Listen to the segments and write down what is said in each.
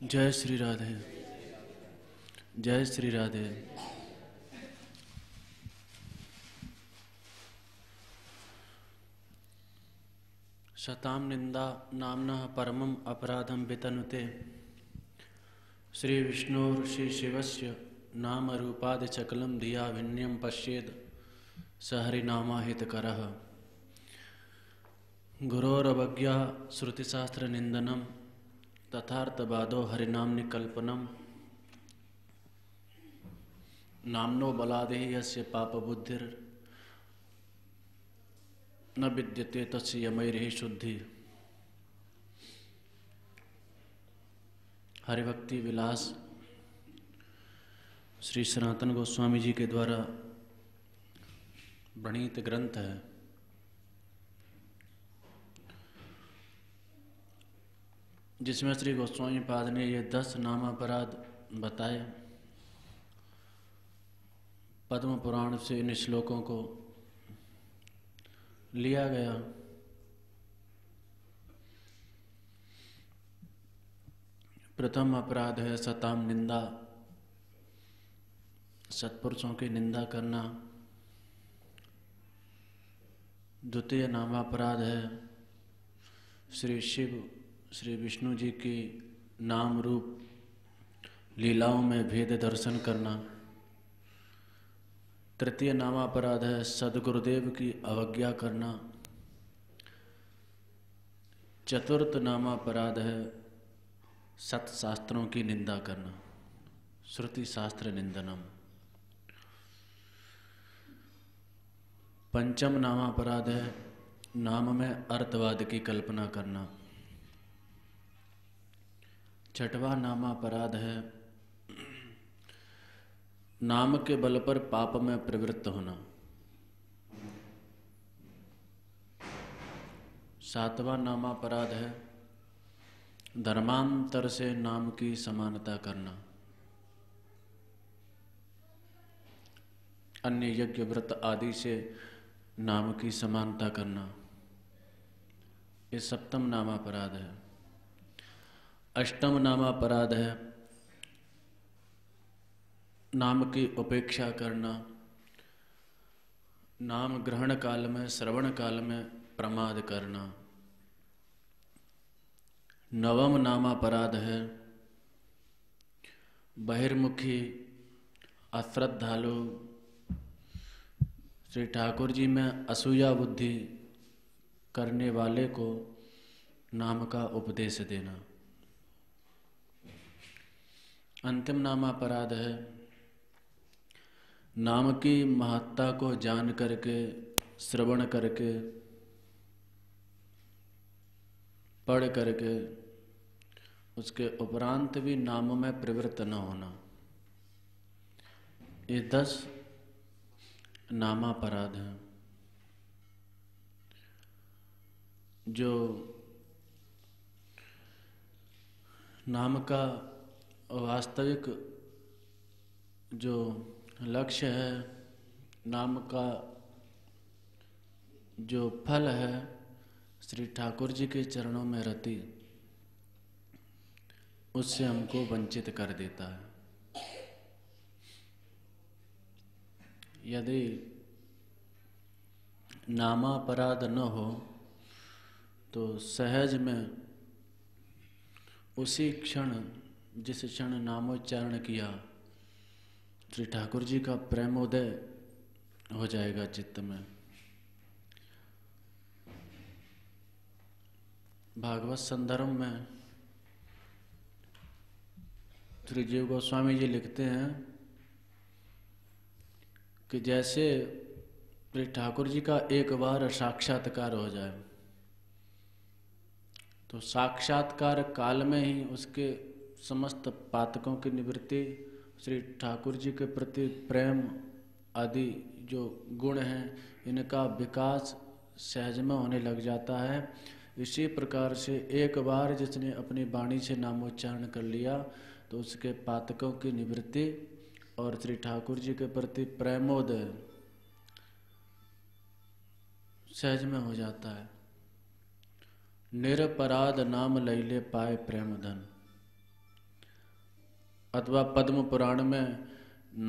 जय श्री राधे। जय श्री राधे। शतां निंदा नाम्नः परमं अपराधं वितनुते श्री विष्णुर्षि शिवस्य नाम रूपादि सकलं धिया भिन्नं पश्येद स हरिनामाहितकरः। गुरोरवज्ञा श्रुतिशास्त्र निंदनम तथार्थवादो हरिनाम्नि कल्पनम नामनो बलादेहि यस्य पापबुद्धिर न विद्यते तस्य यमैर्हि शुद्धि। हरिभक्ति विलास श्री सनातन गोस्वामी जी के द्वारा प्रणीत ग्रंथ है। जिसमें श्री गोस्वामी पाद ने ये 10 नामापराध बताए। पद्म पुराण से इन श्लोकों को लिया गया। प्रथम अपराध है सताम निंदा, सत्पुरुषों की निंदा करना। द्वितीय नामापराध है श्री शिव श्री विष्णु जी की नाम रूप लीलाओं में भेद दर्शन करना। तृतीय नामापराध है सद्गुरुदेव की अवज्ञा करना। चतुर्थ नामापराध है सत्शास्त्रों की निंदा करना, श्रुति शास्त्र निंदनम। पंचम नामापराध है नाम में अर्थवाद की कल्पना करना। छठवां नामापराध है नाम के बल पर पाप में प्रवृत्त होना। सातवां नामापराध है धर्मांतर से नाम की समानता करना। अन्य यज्ञ व्रत आदि से नाम की समानता करना। ये सप्तम नामापराध है। अष्टम नामापराध है नाम की उपेक्षा करना। नाम ग्रहण काल में श्रवण काल में प्रमाद करना। नवम नामापराध है बहिर्मुखी अश्रद्धालु श्री ठाकुर जी में असूया बुद्धि करने वाले को नाम का उपदेश देना। अंतिम नामापराध है नाम की महत्ता को जान करके श्रवण करके पढ़ करके उसके उपरांत भी नाम में प्रवृत्त न होना। ये 10 नामापराध हैं जो नाम का वास्तविक जो लक्ष्य है, नाम का जो फल है, श्री ठाकुर जी के चरणों में रति, उससे हमको वंचित कर देता है। यदि नामापराध न हो तो सहज में उसी क्षण जिस क्षण नामोच्चारण किया श्री ठाकुर जी का प्रेमोदय हो जाएगा चित्त में। भागवत संदर्भ में श्री जीव गोस्वामी जी लिखते हैं कि जैसे श्री ठाकुर जी का एक बार साक्षात्कार हो जाए तो साक्षात्कार काल में ही उसके समस्त पातकों की निवृत्ति, श्री ठाकुर जी के प्रति प्रेम आदि जो गुण हैं इनका विकास सहज में होने लग जाता है। इसी प्रकार से एक बार जिसने अपनी वाणी से नामोच्चारण कर लिया तो उसके पातकों की निवृत्ति और श्री ठाकुर जी के प्रति प्रेमोदय सहज में हो जाता है। निरपराध नाम लैले पाए प्रेम धन। अथवा पद्म पुराण में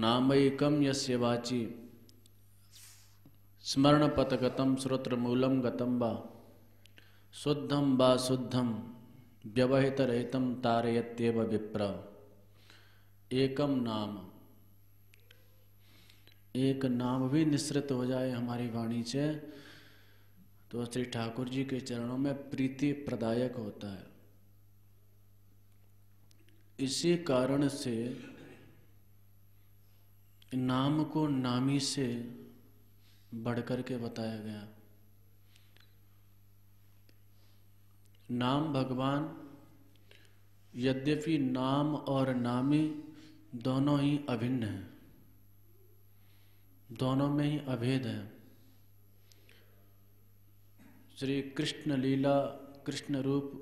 नामैकम यस्य वाचि स्मरण पथगतम श्रोत्र मूलम गतम वा शुद्धम व्यवहित रहितम तारयत्येव विप्र। एकम नाम, एक नाम भी निश्रित हो जाए हमारी वाणी से तो श्री ठाकुर जी के चरणों में प्रीति प्रदायक होता है। इसी कारण से नाम को नामी से बढ़कर के बताया गया। नाम भगवान, यद्यपि नाम और नामी दोनों ही अभिन्न हैं, दोनों में ही अभेद है। श्री कृष्ण लीला, कृष्ण रूप,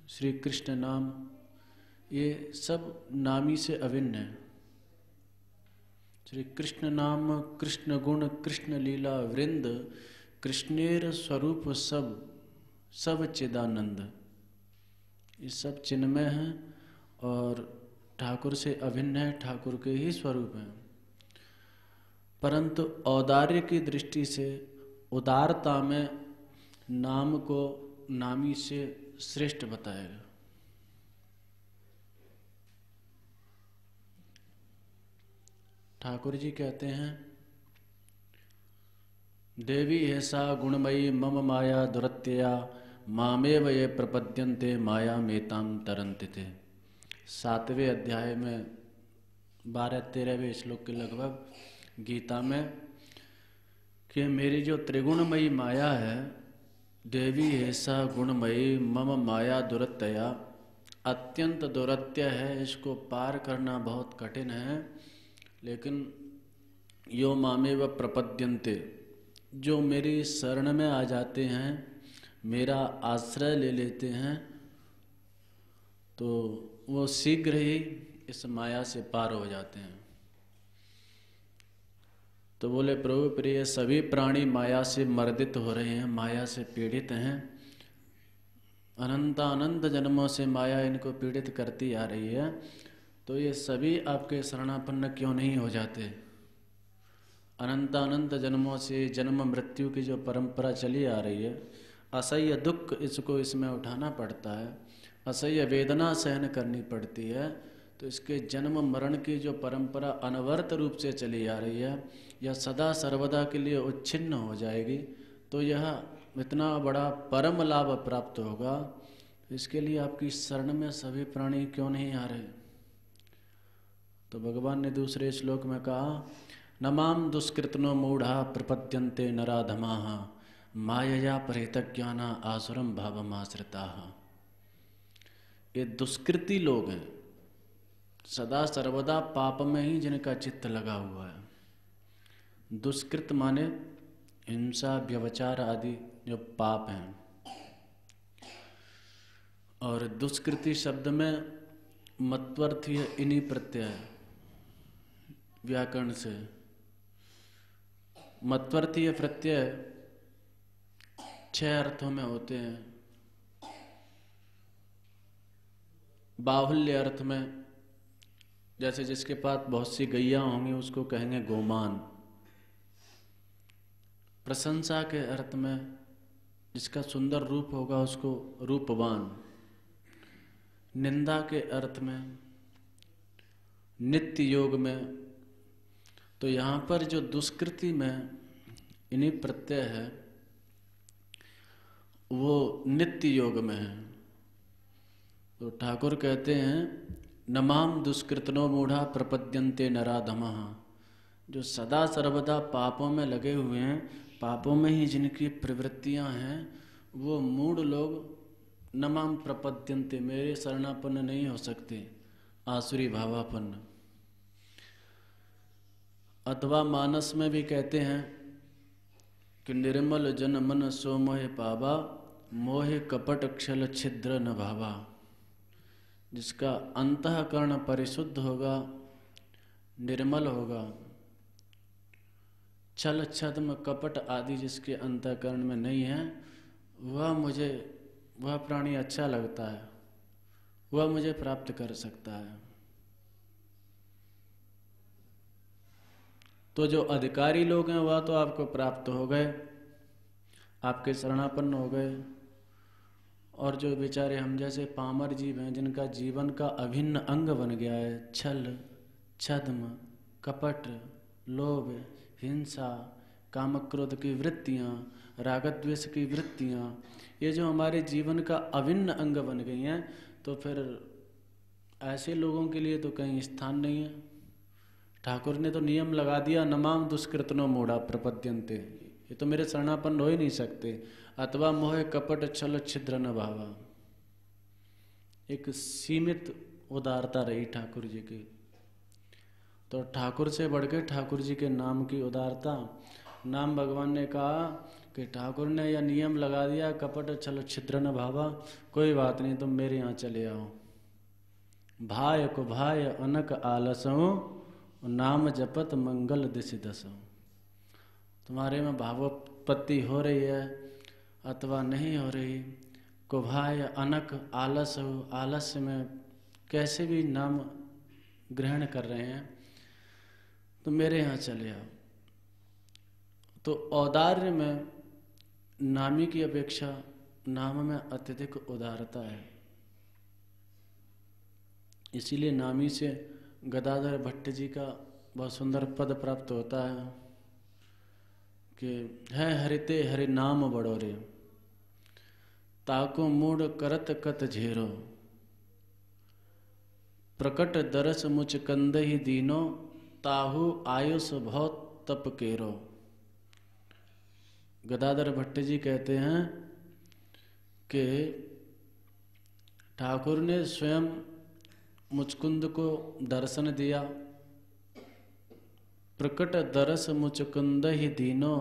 श्री कृष्ण नाम, ये सब नामी से अभिन्न है। श्री कृष्ण नाम, कृष्ण गुण, कृष्ण लीला वृंद, कृष्णेर स्वरूप सब चिदानंद, ये सब चिन्मय हैं और ठाकुर से अभिन्न है, ठाकुर के ही स्वरूप हैं। परंतु औदार्य की दृष्टि से, उदारता में नाम को नामी से श्रेष्ठ बताएगा। ठाकुर जी कहते हैं, देवी ऐसा गुणमयी मम माया दुरत्यया मामेव ये प्रपद्यन्ते माया मेताम तरन्ति थे। 7वें अध्याय में 12-13वें श्लोक के लगभग गीता में कि मेरी जो त्रिगुणमयी माया है, देवी ऐसा गुणमयी मम माया दुरत्यया, अत्यंत दुरत्य है, इसको पार करना बहुत कठिन है। लेकिन यो मामेव प्रपद्यन्ते, जो मेरी शरण में आ जाते हैं, मेरा आश्रय ले लेते हैं, तो वो शीघ्र ही इस माया से पार हो जाते हैं। तो बोले प्रभु प्रिय, सभी प्राणी माया से मर्दित हो रहे हैं, माया से पीड़ित हैं, अनंत जन्मों से माया इनको पीड़ित करती आ रही है, तो ये सभी आपके शरणापन्न क्यों नहीं हो जाते? अनंत जन्मों से जन्म मृत्यु की जो परंपरा चली आ रही है, असह्य दुख इसको इसमें उठाना पड़ता है, असह्य वेदना सहन करनी पड़ती है, तो इसके जन्म मरण की जो परंपरा अनवरत रूप से चली आ रही है, यह सदा सर्वदा के लिए उच्छिन्न हो जाएगी। तो यह इतना बड़ा परम लाभ प्राप्त होगा, इसके लिए आपकी शरण में सभी प्राणी क्यों नहीं आ रहे? तो भगवान ने दूसरे श्लोक में कहा, नमाम दुष्कृतनो मूढ़ा प्रपद्यन्ते नराधमाः मायया परितज्ञाना आसुरम भावमाश्रिताः। ये दुष्कृति लोग हैं, सदा सर्वदा पाप में ही जिनका चित्त लगा हुआ है। दुष्कृत माने हिंसा, व्यभिचार आदि जो पाप हैं। और दुष्कृति शब्द में मत्वर्थीय इन्हीं प्रत्यय है व्याकरण से। मत्वर्थीय प्रत्यय 6 अर्थों में होते हैं। बाहुल्य अर्थ में, जैसे जिसके पास बहुत सी गैया होंगी उसको कहेंगे गोमान। प्रशंसा के अर्थ में, जिसका सुंदर रूप होगा उसको रूपवान। निंदा के अर्थ में, नित्य योग में। तो यहाँ पर जो दुष्कृति में इन्हीं प्रत्यय है, वो नित्य योग में है। तो ठाकुर कहते हैं, नमाम दुष्कृतनो मूढ़ा प्रपद्यन्ते नराधमाः। जो सदा सर्वदा पापों में लगे हुए हैं, पापों में ही जिनकी प्रवृत्तियां हैं, वो मूढ़ लोग नमाम प्रपद्यन्ते, मेरे शरणापन्न नहीं हो सकते, आसुरी भावापन्न। अथवा मानस में भी कहते हैं कि निर्मल जन मन सो मोहे पावा, मोहे कपट क्षल छिद्र न भावा। जिसका अंतःकरण परिशुद्ध होगा, निर्मल होगा, छल छद्म कपट आदि जिसके अंतःकरण में नहीं है, वह प्राणी अच्छा लगता है, वह मुझे प्राप्त कर सकता है। तो जो अधिकारी लोग हैं वह तो आपको प्राप्त हो गए, आपके शरणापन्न हो गए। और जो बेचारे हम जैसे पामर जीव हैं, जिनका जीवन का अभिन्न अंग बन गया है छल, छद्म, कपट, लोभ, हिंसा, कामक्रोध की वृत्तियाँ, रागद्वेष की वृत्तियाँ, ये जो हमारे जीवन का अभिन्न अंग बन गई हैं, तो फिर ऐसे लोगों के लिए तो कहीं स्थान नहीं है। ठाकुर ने तो नियम लगा दिया, नमाम दुष्कृतनो मूढ़ा प्रपद्यन्ते, ये तो मेरे शरणापन्न हो ही नहीं सकते। अथवा मोह कपट छल छिद्र न भावा। एक सीमित उदारता रही ठाकुर जी की। तो ठाकुर से बढ़ के ठाकुर जी के नाम की उदारता। नाम भगवान ने कहा कि ठाकुर ने यह नियम लगा दिया, कपट छल छिद्र न भावा, कोई बात नहीं, तुम मेरे यहाँ चले आओ। भाय को भाय अनक आलसों, नाम जपत मंगल दिशि दसों। तुम्हारे में भावोत्पत्ति हो रही है अथवा नहीं हो रही, कुभाय अनक आलस हो, आलस्य में कैसे भी नाम ग्रहण कर रहे हैं, तो मेरे यहाँ चले आओ। तो औदार्य में नामी की अपेक्षा नाम में अत्यधिक उदारता है। इसीलिए नामी से गदाधर भट्ट जी का बहुत सुंदर पद प्राप्त होता है कि है हरिते हरि नाम बड़ो रे, ताको मूड करत कत झेरो, प्रकट दरस मुच कंद ही दीनो, ताहु आयुष बहुत तप केरो। गदाधर भट्ट जी कहते हैं कि ठाकुर ने स्वयं मुचकुंद को दर्शन दिया। प्रकट दरस मुचकुंद ही दीनो,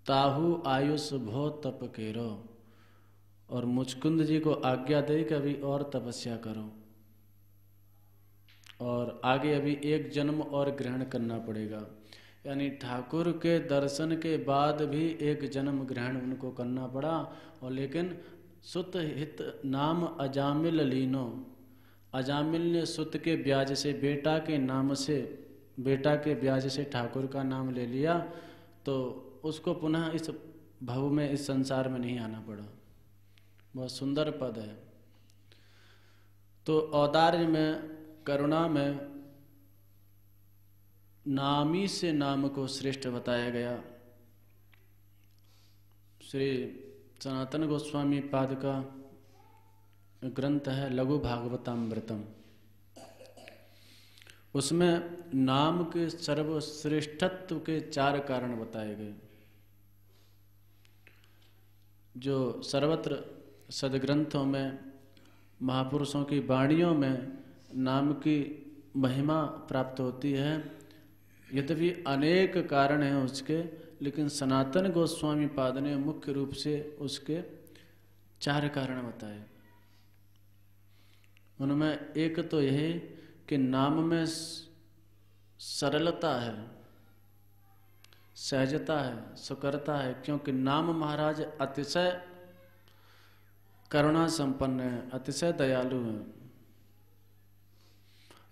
ताहु आयुष भो तप केरो। और मुचकुंद जी को आज्ञा दे कि अभी और तपस्या करो, और आगे अभी एक जन्म और ग्रहण करना पड़ेगा। यानी ठाकुर के दर्शन के बाद भी एक जन्म ग्रहण उनको करना पड़ा। और लेकिन सुत हित नाम अजामिल लीनो, अजामिल ने सुत के ब्याज से, बेटा के नाम से, बेटा के ब्याज से ठाकुर का नाम ले लिया, तो उसको पुनः इस भव में, इस संसार में नहीं आना पड़ा। बहुत सुंदर पद है। तो औदार्य में, करुणा में नामी से नाम को श्रेष्ठ बताया गया। श्री सनातन गोस्वामी पाद का ग्रंथ है लघु भागवतामृतम, उसमें नाम के सर्वश्रेष्ठत्व के 4 कारण बताए गए। जो सर्वत्र सदग्रंथों में, महापुरुषों की वाणियों में नाम की महिमा प्राप्त होती है। यद्यपि अनेक कारण हैं उसके, लेकिन सनातन गोस्वामी पाद ने मुख्य रूप से उसके 4 कारण बताए। उनमें एक तो यह कि नाम में सरलता है, सहजता है, सुकरता है, क्योंकि नाम महाराज अतिशय करुणा संपन्न है, अतिशय दयालु हैं।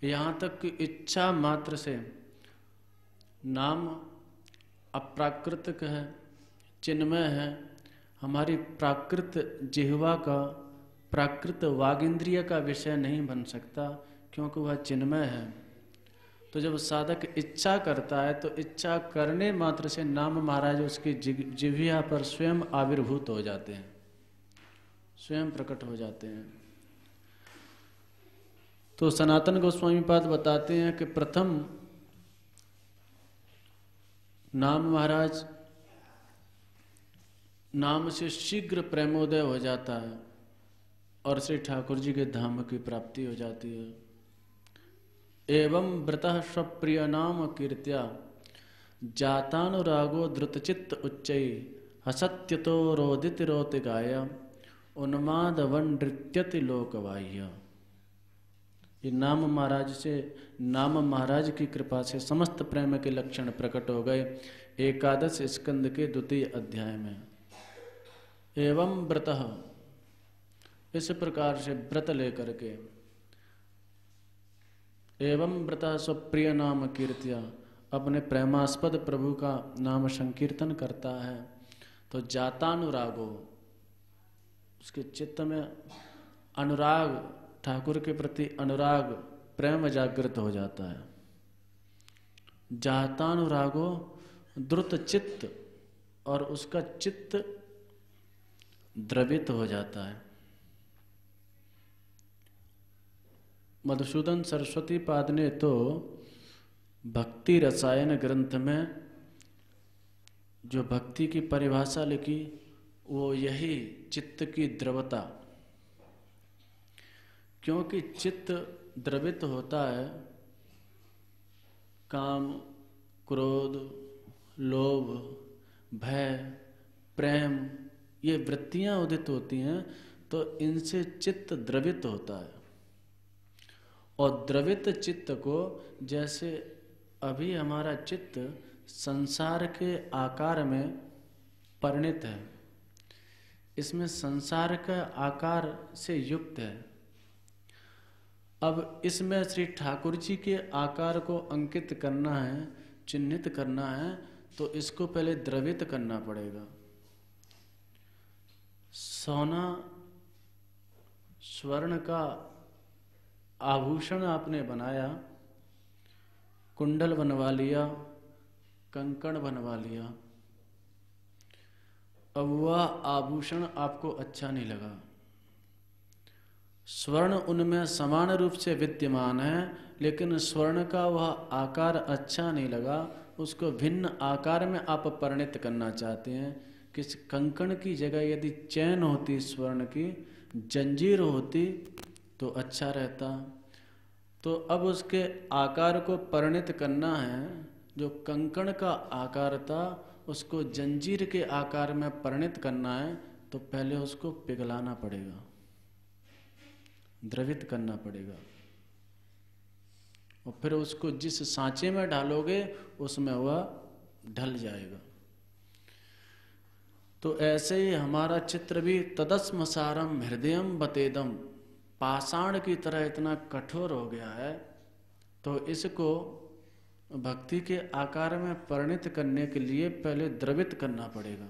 यहाँ तक कि इच्छा मात्र से नाम अप्राकृतिक है, चिन्मय है। हमारी प्राकृत जिह्वा का, प्राकृत वागिंद्रिय का विषय नहीं बन सकता, क्योंकि वह चिन्मय है। तो जब साधक इच्छा करता है, तो इच्छा करने मात्र से नाम महाराज उसकी जिह्वा पर स्वयं आविर्भूत हो जाते हैं, स्वयं प्रकट हो जाते हैं। तो सनातन गोस्वामी पाद बताते हैं कि प्रथम नाम महाराज, नाम से शीघ्र प्रेमोदय हो जाता है और श्री ठाकुर जी के धाम की प्राप्ति हो जाती है। एवं व्रतः स्वप्रिय नाम कीर्त्या, जातानुरागो द्रुतचित्त उच्चै, हसत्यतो रोदित रोति गाय, उन्माद वनृत्यति लोकवाह्य। ये नाम महाराज से, नाम महाराज की कृपा से समस्त प्रेम के लक्षण प्रकट हो गए। एकादश स्कंद के 2 अध्याय में। एवं व्रतः, इस प्रकार से व्रत लेकर के, एवं व्रतः स्वप्रिय नाम कीर्त्या, अपने प्रेमास्पद प्रभु का नाम संकीर्तन करता है तो जातानुरागो, उसके चित्त में अनुराग, ठाकुर के प्रति अनुराग, प्रेम जागृत हो जाता है। जातानुरागो द्रुत चित्त, और उसका चित्त द्रवित हो जाता है। मधुसूदन सरस्वती पाद ने तो भक्ति रसायन ग्रंथ में जो भक्ति की परिभाषा लिखी वो यही चित्त की द्रवता, क्योंकि चित्त द्रवित होता है, काम, क्रोध, लोभ, भय, प्रेम, ये वृत्तियां उदित होती हैं, तो इनसे चित्त द्रवित होता है। और द्रवित चित्त को, जैसे अभी हमारा चित्त संसार के आकार में परिणित है, इसमें संसार का आकार से युक्त है। अब इसमें श्री ठाकुर जी के आकार को अंकित करना है, चिन्हित करना है, तो इसको पहले द्रवित करना पड़ेगा। सोना स्वर्ण का आभूषण आपने बनाया, कुंडल बनवा लिया, कंकण बनवा लिया, अब वह आभूषण आपको अच्छा नहीं लगा। स्वर्ण उनमें समान रूप से विद्यमान है, लेकिन स्वर्ण का वह आकार अच्छा नहीं लगा, उसको भिन्न आकार में आप परिणित करना चाहते हैं। किस कंकण की जगह यदि चैन होती, स्वर्ण की जंजीर होती तो अच्छा रहता। तो अब उसके आकार को परिणित करना है, जो कंकण का आकार था उसको जंजीर के आकार में परिणित करना है, तो पहले उसको पिघलाना पड़ेगा, द्रवित करना पड़ेगा, और फिर उसको जिस सांचे में डालोगे उसमें वह ढल जाएगा। तो ऐसे ही हमारा चित्र भी तदस्म सारम हृदयम बतेदम, पाषाण की तरह इतना कठोर हो गया है, तो इसको भक्ति के आकार में परिणित करने के लिए पहले द्रवित करना पड़ेगा।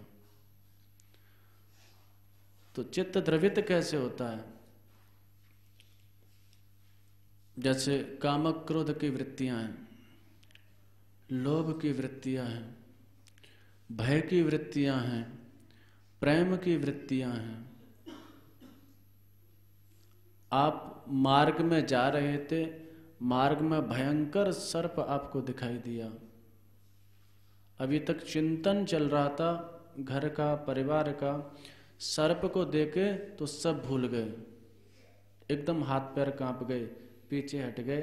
तो चित्त द्रवित कैसे होता है? जैसे कामक क्रोध की वृत्तियां हैं, लोभ की वृत्तियां हैं, भय की वृत्तियां हैं, प्रेम की वृत्तियां हैं। आप मार्ग में जा रहे थे, मार्ग में भयंकर सर्प आपको दिखाई दिया, अभी तक चिंतन चल रहा था घर का, परिवार का, सर्प को देखे तो सब भूल गए, एकदम हाथ पैर कांप गए, पीछे हट गए,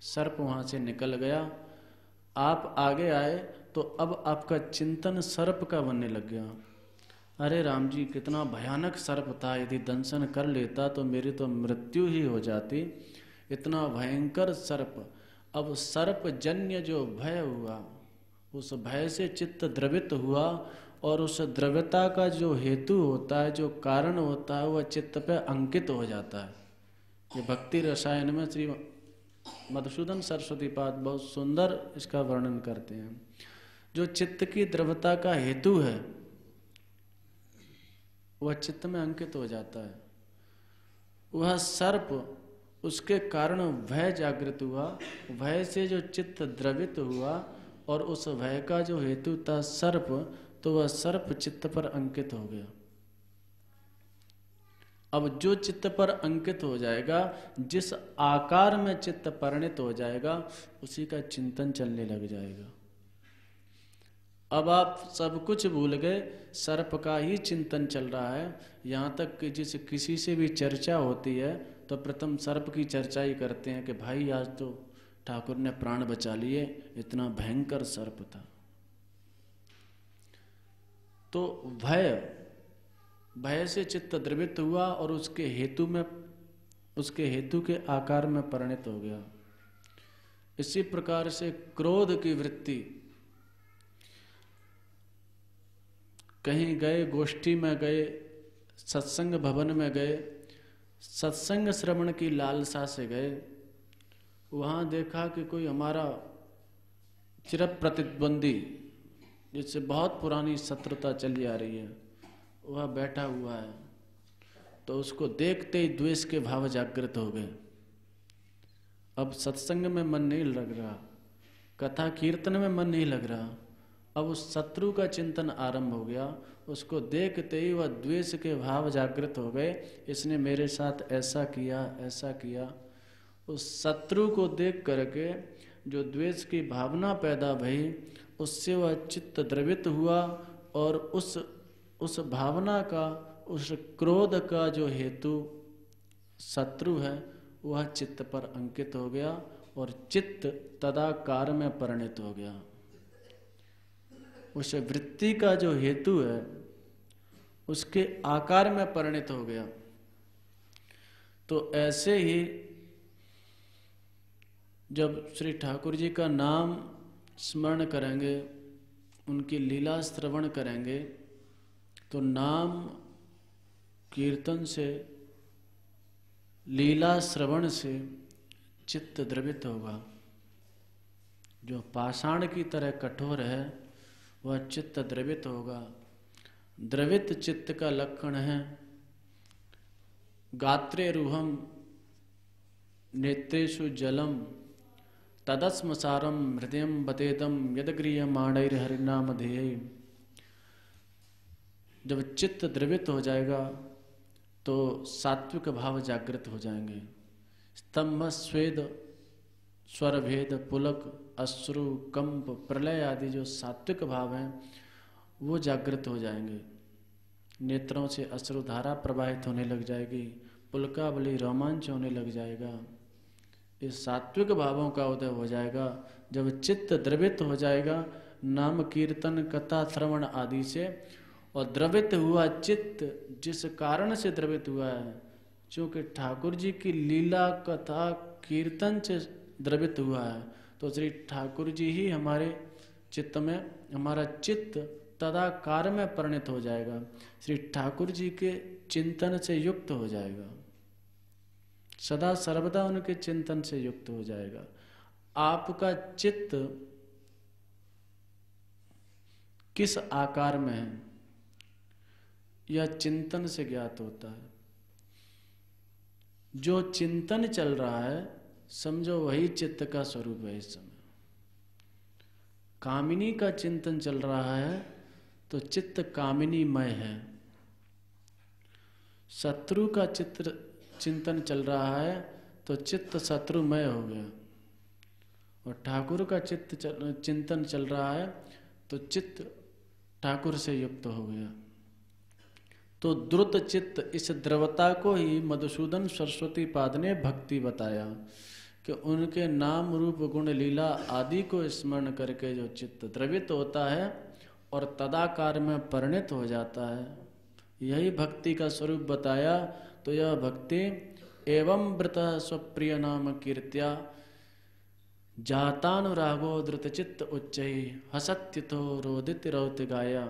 सर्प वहां से निकल गया। आप आगे आए तो अब आपका चिंतन सर्प का बनने लग गया। अरे राम जी, कितना भयानक सर्प था, यदि दंशन कर लेता तो मेरी तो मृत्यु ही हो जाती, इतना भयंकर सर्प। अब सर्प जन्य जो भय हुआ, उस भय से चित्त द्रवित हुआ, और उस द्रव्यता का जो हेतु होता है, जो कारण होता है, वह चित्त पे अंकित हो जाता है। ये भक्ति रसायन में श्री मधुसूदन सरस्वती पाद बहुत सुंदर इसका वर्णन करते हैं। जो चित्त की द्रव्यता का हेतु है वह चित्त में अंकित हो जाता है। वह सर्प, उसके कारण भय जागृत हुआ, भय से जो चित्त द्रवित हुआ, और उस भय का जो हेतु था सर्प, तो वह सर्प चित्त पर अंकित हो गया। अब जो चित्त पर अंकित हो जाएगा, जिस आकार में चित्त परिणित हो जाएगा, उसी का चिंतन चलने लग जाएगा। अब आप सब कुछ भूल गए, सर्प का ही चिंतन चल रहा है। यहाँ तक कि जिस किसी से भी चर्चा होती है तो प्रथम सर्प की चर्चा ही करते हैं कि भाई आज तो ठाकुर ने प्राण बचा लिए, इतना भयंकर सर्प था। तो भय से चित्त द्रवित हुआ और उसके हेतु के आकार में परिणित हो गया। इसी प्रकार से क्रोध की वृत्ति, कहीं गए, गोष्ठी में गए, सत्संग भवन में गए, सत्संग श्रवण की लालसा से गए, वहाँ देखा कि कोई हमारा चिर प्रतिद्वंदी, जिससे बहुत पुरानी शत्रुता चली आ रही है, वह बैठा हुआ है, तो उसको देखते ही द्वेष के भाव जागृत हो गए। अब सत्संग में मन नहीं लग रहा, कथा कीर्तन में मन नहीं लग रहा, अब उस शत्रु का चिंतन आरंभ हो गया। उसको देखते ही वह द्वेष के भाव जागृत हो गए, इसने मेरे साथ ऐसा किया, ऐसा किया। उस शत्रु को देख करके जो द्वेष की भावना पैदा भई, उससे वह चित्त द्रवित हुआ, और उस भावना का, उस क्रोध का जो हेतु शत्रु है, वह चित्त पर अंकित हो गया, और चित्त तदाकार में परिणत हो गया। उस वृत्ति का जो हेतु है, उसके आकार में परिणत हो गया। तो ऐसे ही जब श्री ठाकुर जी का नाम स्मरण करेंगे, उनकी लीला श्रवण करेंगे, तो नाम कीर्तन से, लीला श्रवण से चित्त द्रवित होगा। जो पाषाण की तरह कठोर है, वह चित्त द्रवित होगा। द्रवित चित्त का लक्षण है गात्रे रूहम नेत्रेषु जलम तदस्मसारम हृदयम बतेदम यदग्रियमाणैर हरिनाम ध्येय। जब चित्त द्रवित हो जाएगा तो सात्विक भाव जागृत हो जाएंगे। स्तंभ, स्वेद, स्वरभेद, पुलक, अश्रु, कंप, प्रलय आदि जो सात्विक भाव हैं वो जागृत हो जाएंगे। नेत्रों से अश्रुधारा प्रवाहित होने लग जाएगी, पुलकावली रोमांच होने लग जाएगा। इस सात्विक भावों का उदय हो जाएगा। जब चित्त द्रवित हो जाएगा नाम कीर्तन कथा श्रवण आदि से, और द्रवित हुआ चित्त जिस कारण से द्रवित हुआ है, क्योंकि ठाकुर जी की लीला कथा कीर्तन से द्रवित हुआ है, तो श्री ठाकुर जी ही हमारे चित्त में, हमारा चित्त तदाकार में परिणत हो जाएगा, श्री ठाकुर जी के चिंतन से युक्त हो जाएगा, सदा सर्वदा उनके चिंतन से युक्त हो जाएगा। आपका चित्त किस आकार में है यह चिंतन से ज्ञात होता है। जो चिंतन चल रहा है समझो वही चित्त का स्वरूप है। इस समय कामिनी का चिंतन चल रहा है तो चित्त कामिनीमय है। शत्रु का चिंतन चल रहा है तो चित्त शत्रुमय हो गया, और ठाकुर का चिंतन चल रहा है तो चित्त ठाकुर से युक्त हो गया। तो द्रुत चित्त, इस द्रवता को ही मधुसूदन सरस्वती पाद ने भक्ति बताया कि उनके नाम रूप गुण लीला आदि को स्मरण करके जो चित्त द्रवित होता है और तदाकार में परिणत हो जाता है, यही भक्ति का स्वरूप बताया। तो यह भक्ति एवं व्रत स्वप्रिय नाम कीर्त्या जातानुरागो द्रुत चित्त उच्चैः हसत्युतो रोदित रौति गाया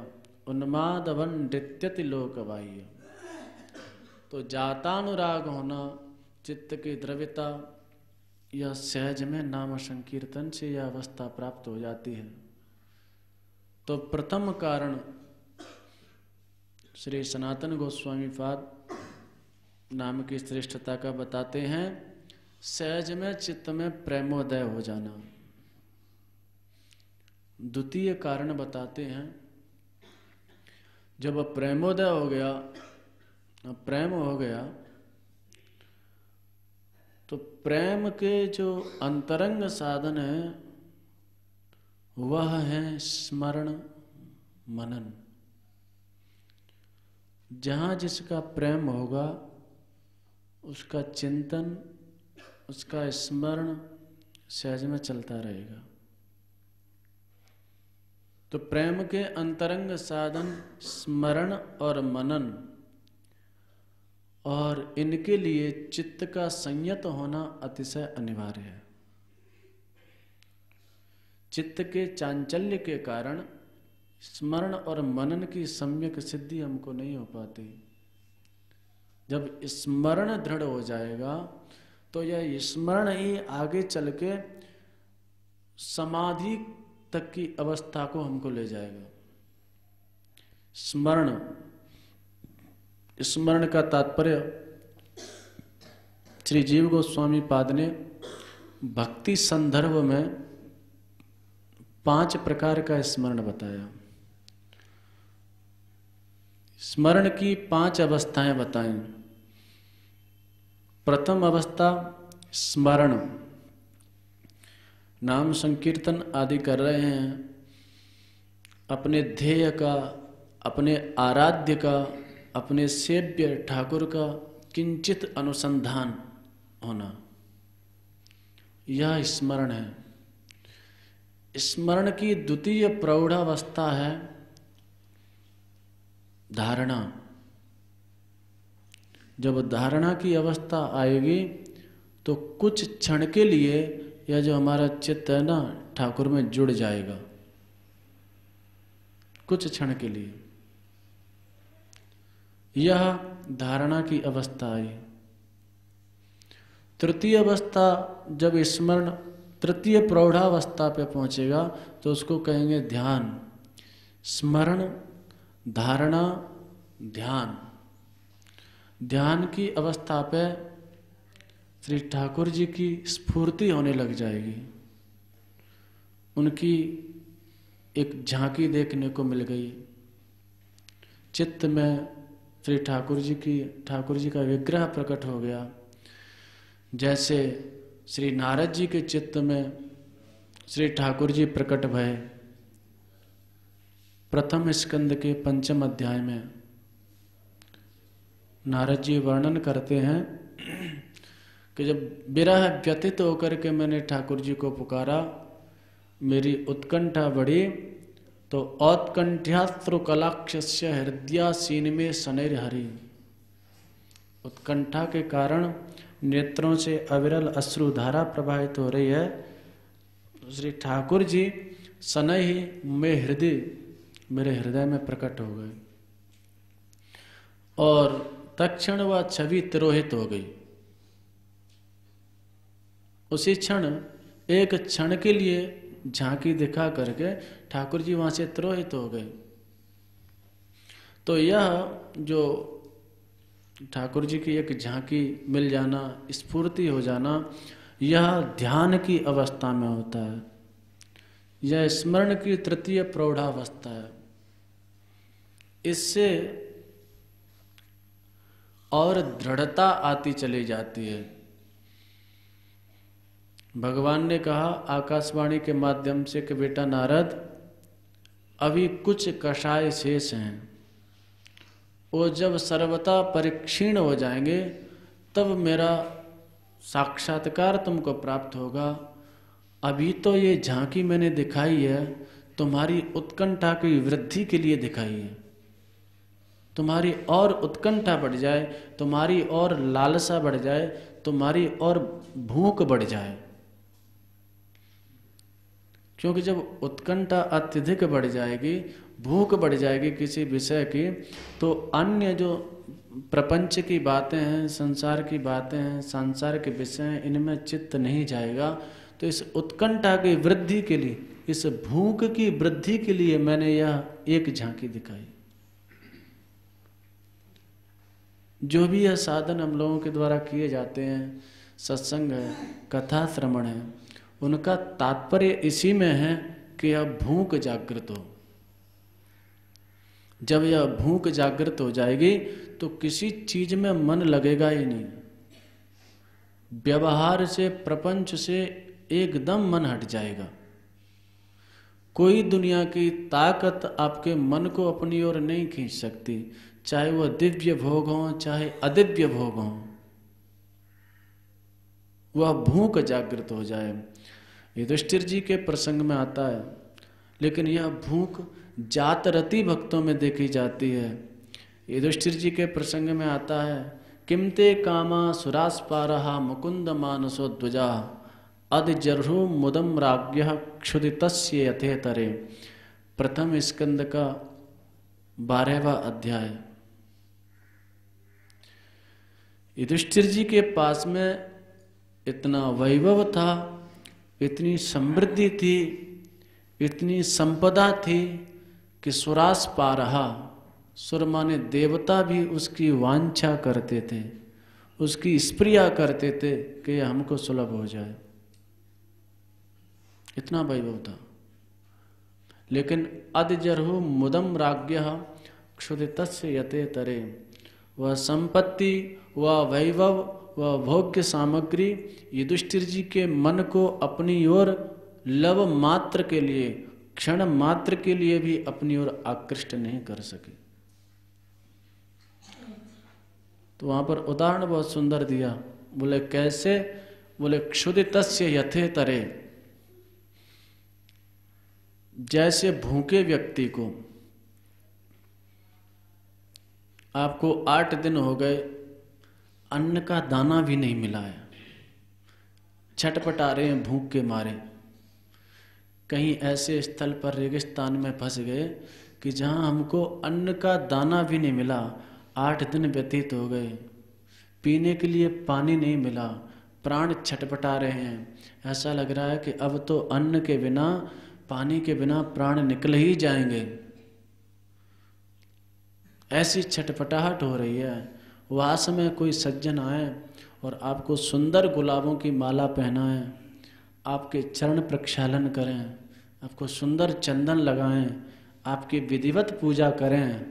उन्मादवन नृत्यति लोकबाह्य। तो जातानुराग होना, चित्त की द्रव्यता, यह सहज में नाम संकीर्तन से यह अवस्था प्राप्त हो जाती है। तो प्रथम कारण श्री सनातन गोस्वामी पाद नाम की श्रेष्ठता का बताते हैं, सहज में चित्त में प्रेमोदय हो जाना। द्वितीय कारण बताते हैं, जब प्रेमोदय हो गया, प्रेम हो गया, तो प्रेम के जो अंतरंग साधन है वह है स्मरण मनन। जहाँ जिसका प्रेम होगा उसका चिंतन, उसका स्मरण सहज में चलता रहेगा। तो प्रेम के अंतरंग साधन स्मरण और मनन, और इनके लिए चित्त का संयत होना अतिशय अनिवार्य है। चित्त के चांचल्य के कारण स्मरण और मनन की सम्यक सिद्धि हमको नहीं हो पाती। जब स्मरण दृढ़ हो जाएगा तो यह स्मरण ही आगे चल के समाधि तक की अवस्था को हमको ले जाएगा। स्मरण, स्मरण का तात्पर्य श्री जीव गोस्वामी पाद ने भक्ति संदर्भ में 5 प्रकार का स्मरण बताया। स्मरण की 5 अवस्थाएं बताएं। प्रथम अवस्था स्मरण, नाम संकीर्तन आदि कर रहे हैं, अपने ध्येय का, अपने आराध्य का, अपने सेव्य ठाकुर का किंचित अनुसंधान होना, यह स्मरण है। स्मरण की द्वितीय प्रौढ़ावस्था है धारणा। जब धारणा की अवस्था आएगी तो कुछ क्षण के लिए यह जो हमारा चित्त है ना ठाकुर में जुड़ जाएगा, कुछ क्षण के लिए। यह धारणा की अवस्था आई। तृतीय अवस्था, जब स्मरण तृतीय प्रौढ़ावस्था पे पहुंचेगा तो उसको कहेंगे ध्यान। स्मरण, धारणा, ध्यान। ध्यान की अवस्था पे श्री ठाकुर जी की स्फूर्ति होने लग जाएगी, उनकी एक झांकी देखने को मिल गई। चित्त में श्री ठाकुर जी का विग्रह प्रकट हो गया। जैसे श्री नारद जी के चित्त में श्री ठाकुर जी प्रकट भये। प्रथम स्कंद के 5वें अध्याय में नारद जी वर्णन करते हैं कि जब विरह व्यतीत होकर के मैंने ठाकुर जी को पुकारा, मेरी उत्कंठा बढ़ी, तो औत्कंठ्यास्त्र कलाक्षस्य हृदयासीन में शनैर्हरि। उत्कंठा के कारण नेत्रों से अविरल अश्रुधारा प्रवाहित हो रही है। श्री ठाकुर जी शनै ही मेरे हृदय में प्रकट हो गए और तत्क्षण वह छवि तिरोहित हो गई। उसी क्षण, एक क्षण के लिए झांकी दिखा करके ठाकुर जी वहां से तिरोहित हो गए। तो यह जो ठाकुर जी की एक झांकी मिल जाना, स्फूर्ति हो जाना, यह ध्यान की अवस्था में होता है। यह स्मरण की तृतीय प्रौढ़ावस्था है। इससे और दृढ़ता आती चली जाती है। भगवान ने कहा आकाशवाणी के माध्यम से कि बेटा नारद, अभी कुछ कषाय शेष हैं, वो जब सर्वथा परिक्षीण हो जाएंगे तब मेरा साक्षात्कार तुमको प्राप्त होगा। अभी तो ये झांकी मैंने दिखाई है तुम्हारी उत्कंठा की वृद्धि के लिए दिखाई है। तुम्हारी और उत्कंठा बढ़ जाए, तुम्हारी और लालसा बढ़ जाए, तुम्हारी और भूख बढ़ जाए। क्योंकि जब उत्कंठा अत्यधिक बढ़ जाएगी, भूख बढ़ जाएगी किसी विषय की, तो अन्य जो प्रपंच की बातें हैं, संसार की बातें हैं, संसार के विषय हैं, इनमें चित्त नहीं जाएगा। तो इस उत्कंठा की वृद्धि के लिए, इस भूख की वृद्धि के लिए मैंने यह एक झांकी दिखाई। जो भी यह साधन हम लोगों के द्वारा किए जाते हैं, सत्संग है, कथा श्रवण है, उनका तात्पर्य इसी में है कि यह भूख जागृत हो। जब यह भूख जागृत हो जाएगी तो किसी चीज में मन लगेगा ही नहीं। व्यवहार से, प्रपंच से एकदम मन हट जाएगा। कोई दुनिया की ताकत आपके मन को अपनी ओर नहीं खींच सकती, चाहे वह दिव्य भोग हो, चाहे अदिव्य भोग हो। वह भूख जागृत हो जाए। युधिष्ठिर जी के प्रसंग में आता है, लेकिन यह भूख जातरती भक्तों में देखी जाती है। युधिष्ठिर जी के प्रसंग में आता है, किमते कामा सुरास्पारहा मुकुंद मानसो ध्वजा अदिजर्हु मुदम राज्ञः क्षुदितस्य यथेतरे। प्रथम स्कंद का 12वां अध्याय। युधिष्ठिर जी के पास में इतना वैभव था, इतनी समृद्धि थी इतनी संपदा थी कि सुरास पा रहा, सुर माने देवता भी उसकी वांछा करते थे, उसकी स्प्रिया करते थे कि हमको सुलभ हो जाए, इतना वैभव था। लेकिन अद्जर्हु मुदम राज्ञः क्षुधितस्य यते तरे, वह संपत्ति, वह वैभव, वह भोग्य सामग्री युधिष्ठिर जी के मन को अपनी ओर लव मात्र के लिए, क्षण मात्र के लिए भी अपनी ओर आकृष्ट नहीं कर सके। तो वहां पर उदाहरण बहुत सुंदर दिया, बोले कैसे, बोले क्षुधितस्य यथे तरे, जैसे भूखे व्यक्ति को आपको 8 दिन हो गए अन्न का दाना भी नहीं मिला है, छटपटा रहे हैं भूख के मारे, कहीं ऐसे स्थल पर रेगिस्तान में फंस गए कि जहां हमको अन्न का दाना भी नहीं मिला, 8 दिन व्यतीत हो गए, पीने के लिए पानी नहीं मिला, प्राण छटपटा रहे हैं, ऐसा लग रहा है कि अब तो अन्न के बिना, पानी के बिना प्राण निकल ही जाएंगे, ऐसी छटपटाहट हो रही है। वह समय कोई सज्जन आए और आपको सुंदर गुलाबों की माला पहनाएं, आपके चरण प्रक्षालन करें, आपको सुंदर चंदन लगाएं, आपकी विधिवत पूजा करें,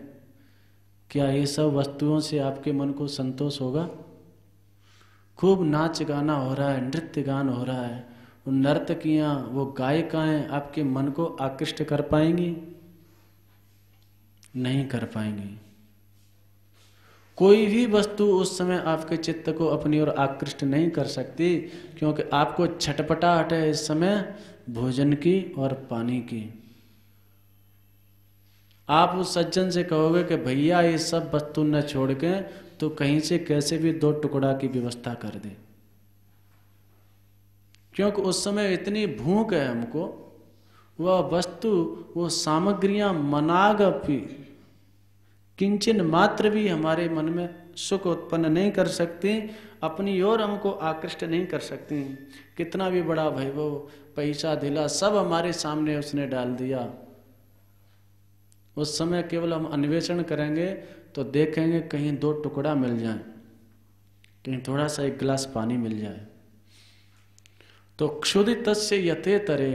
क्या ये सब वस्तुओं से आपके मन को संतोष होगा? खूब नाच गाना हो रहा है, नृत्य गान हो रहा है, वो नर्तकियां, वो गायिकाएं आपके मन को आकृष्ट कर पाएंगी? नहीं कर पाएंगी। कोई भी वस्तु उस समय आपके चित्त को अपनी ओर आकृष्ट नहीं कर सकती, क्योंकि आपको छटपटाहट है इस समय भोजन की और पानी की। आप उस सज्जन से कहोगे कि भैया ये सब वस्तु न छोड़ के तो कहीं से कैसे भी 2 टुकड़ा की व्यवस्था कर दे, क्योंकि उस समय इतनी भूख है हमको, वह वस्तु, वो सामग्रियां मनागपि किंचन मात्र भी हमारे मन में सुख उत्पन्न नहीं कर सकती, अपनी ओर हमको आकृष्ट नहीं कर सकती। कितना भी बड़ा वैभव, पैसा धिला सब हमारे सामने उसने डाल दिया। उस समय केवल हम अन्वेषण करेंगे तो देखेंगे कहीं 2 टुकड़ा मिल जाए, कहीं थोड़ा सा 1 गिलास पानी मिल जाए। तो क्षुधितस्य यथे तरे,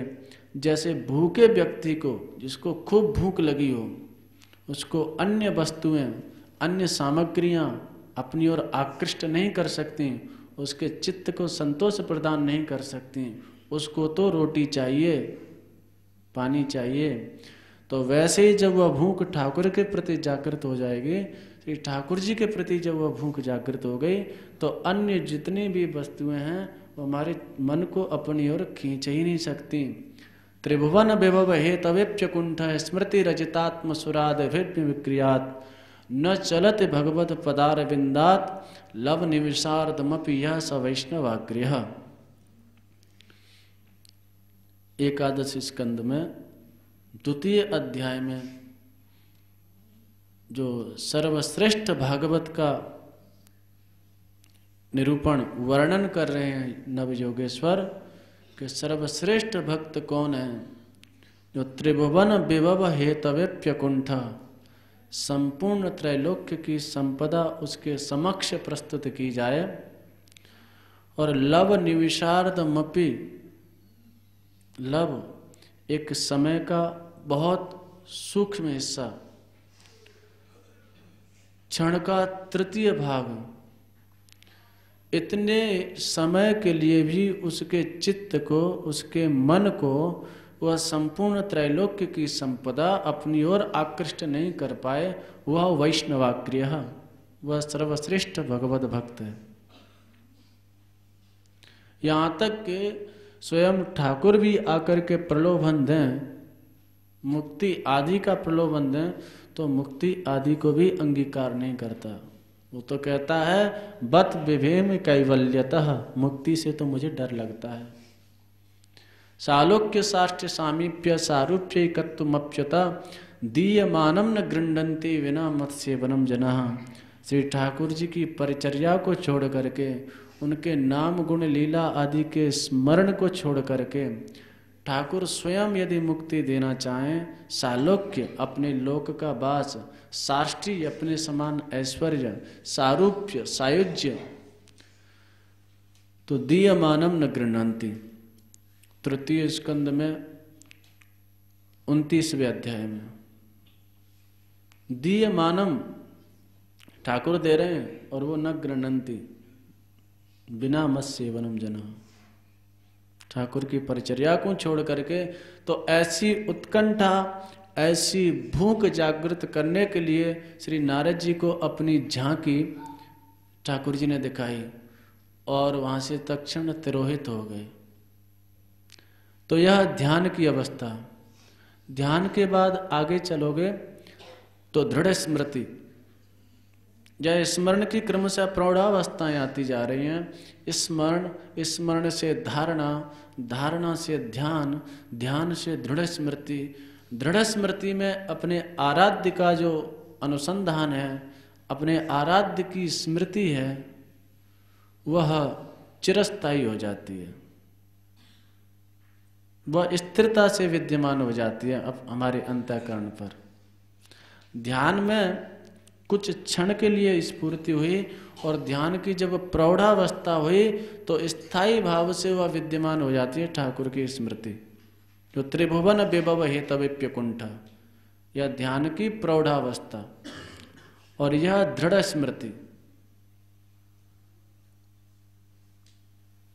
जैसे भूखे व्यक्ति को, जिसको खूब भूख लगी हो, उसको अन्य वस्तुएं, अन्य सामग्रियां अपनी ओर आकृष्ट नहीं कर सकती, उसके चित्त को संतोष प्रदान नहीं कर सकती, उसको तो रोटी चाहिए, पानी चाहिए। तो वैसे ही जब वह भूख ठाकुर के प्रति जागृत हो जाएगी, श्री ठाकुर जी के प्रति जब वह भूख जागृत हो गई, तो अन्य जितनी भी वस्तुएं हैं वो हमारे मन को अपनी ओर खींच ही नहीं सकती। त्रिभुवन विभव हेतवेप्य कुंठ स्मृति रचितात्म सुराद विक्रियात, न चलत भगवत पदार बिंदात, लव निविशार्दमपि यह स वैष्णवाग्रह। एकादश स्कंद में 2 अध्याय में जो सर्वश्रेष्ठ भागवत का निरूपण वर्णन कर रहे हैं नवयोगेश्वर कि सर्वश्रेष्ठ भक्त कौन है, जो त्रिभुवन विभव हेतवेप्य कुंठ, संपूर्ण त्रैलोक्य की संपदा उसके समक्ष प्रस्तुत की जाए, और लव निविशार्दमपि, लव एक समय का बहुत सूक्ष्म हिस्सा, क्षण का 3 भाग, इतने समय के लिए भी उसके चित्त को, उसके मन को वह संपूर्ण त्रैलोक्य की संपदा अपनी ओर आकृष्ट नहीं कर पाए, वह वैष्णवाग्रह, वह सर्वश्रेष्ठ भगवत भक्त है। यहाँ तक कि स्वयं ठाकुर भी आकर के प्रलोभन दें, मुक्ति आदि का प्रलोभन दें, तो मुक्ति आदि को भी अंगीकार नहीं करता। वो तो कहता है बत विभेम कैवल्यतः, मुक्ति से तो मुझे डर लगता है। सालोक्य साष्ट सामीप्य सारूप्य कत्वमप्यता, दीयमानम न गृह्णन्ति विना मत्स्यवनम जनः। श्री ठाकुर जी की परिचर्या को छोड़ करके, उनके नाम गुण लीला आदि के स्मरण को छोड़ करके ठाकुर स्वयं यदि मुक्ति देना चाहें, सालोक्य अपने लोक का वास, साष्टी अपने समान ऐश्वर्य, सारूप्य सायुज्य, तो दीयमानम न गृह्णन्ति। तृतीय स्कंद में 29वें अध्याय में दीयमानम ठाकुर दे रहे हैं और वो न गृह्णन्ति, बिना मत सेवनम जना। ठाकुर की परिचर्या को छोड़ करके तो ऐसी उत्कंठा, ऐसी भूख जागृत करने के लिए श्री नारद जी को अपनी झांकी ठाकुर जी ने दिखाई और वहां से तत्क्षण तिरोहित हो गए। तो यह ध्यान की अवस्था। ध्यान के बाद आगे चलोगे तो दृढ़ स्मृति, जय स्मरण की क्रमशः प्रौढ़ावस्थाएं आती जा रही हैं। स्मरण, स्मरण से धारणा, धारणा से ध्यान, ध्यान से दृढ़ स्मृति, दृढ़ स्मृति में अपने आराध्य का जो अनुसंधान है, अपने आराध्य की स्मृति है, वह चिरस्थायी हो जाती है, वह स्थिरता से विद्यमान हो जाती है अब हमारे अंतःकरण पर। ध्यान में कुछ क्षण के लिए स्फूर्ति हुई और ध्यान की जब प्रौढ़ावस्था हुई तो स्थायी भाव से वह विद्यमान हो जाती है ठाकुर की स्मृति, जो त्रिभुवन विभव हेतविप्य कुंठ, यह ध्यान की प्रौढ़ावस्था। और यह दृढ़ स्मृति,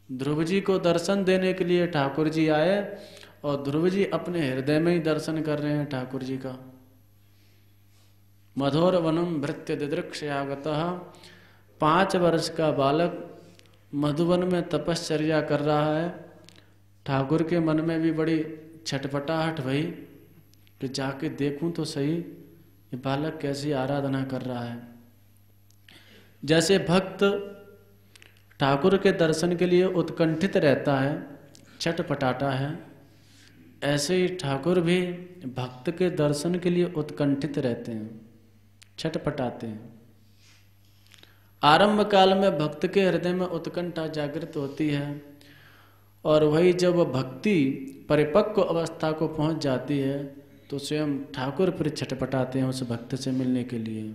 ध्रुव जी को दर्शन देने के लिए ठाकुर जी आए और ध्रुव जी अपने हृदय में ही दर्शन कर रहे हैं ठाकुर जी का। मधुर वनम भृत्य दिदृक्षयागतः, 5 वर्ष का बालक मधुवन में तपश्चर्या कर रहा है। ठाकुर के मन में भी बड़ी छटपटाहट भई कि जाके देखूं तो सही ये बालक कैसी आराधना कर रहा है। जैसे भक्त ठाकुर के दर्शन के लिए उत्कंठित रहता है, छटपटाता है, ऐसे ही ठाकुर भी भक्त के दर्शन के लिए उत्कंठित रहते हैं, छटपटाते हैं। आरंभ काल में भक्त के हृदय में उत्कंठा जागृत होती है और वही जब भक्ति परिपक्व अवस्था को पहुंच जाती है तो स्वयं ठाकुर फिर छटपटाते हैं उस भक्त से मिलने के लिए।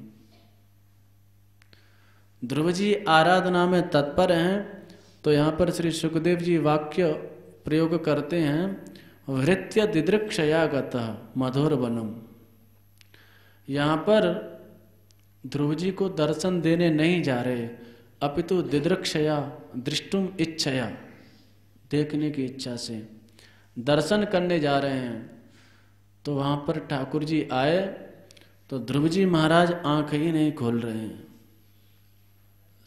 ध्रुव जी आराधना में तत्पर हैं तो यहाँ पर श्री सुखदेव जी वाक्य प्रयोग करते हैं, वृत्य दिदृक्षयागतः मधुर वनम। यहाँ पर ध्रुव जी को दर्शन देने नहीं जा रहे, अपितु दिदृक्षया दृष्टुम इच्छया, देखने की इच्छा से दर्शन करने जा रहे हैं। तो वहाँ पर ठाकुर जी आए तो ध्रुव जी महाराज आंख ही नहीं खोल रहे हैं।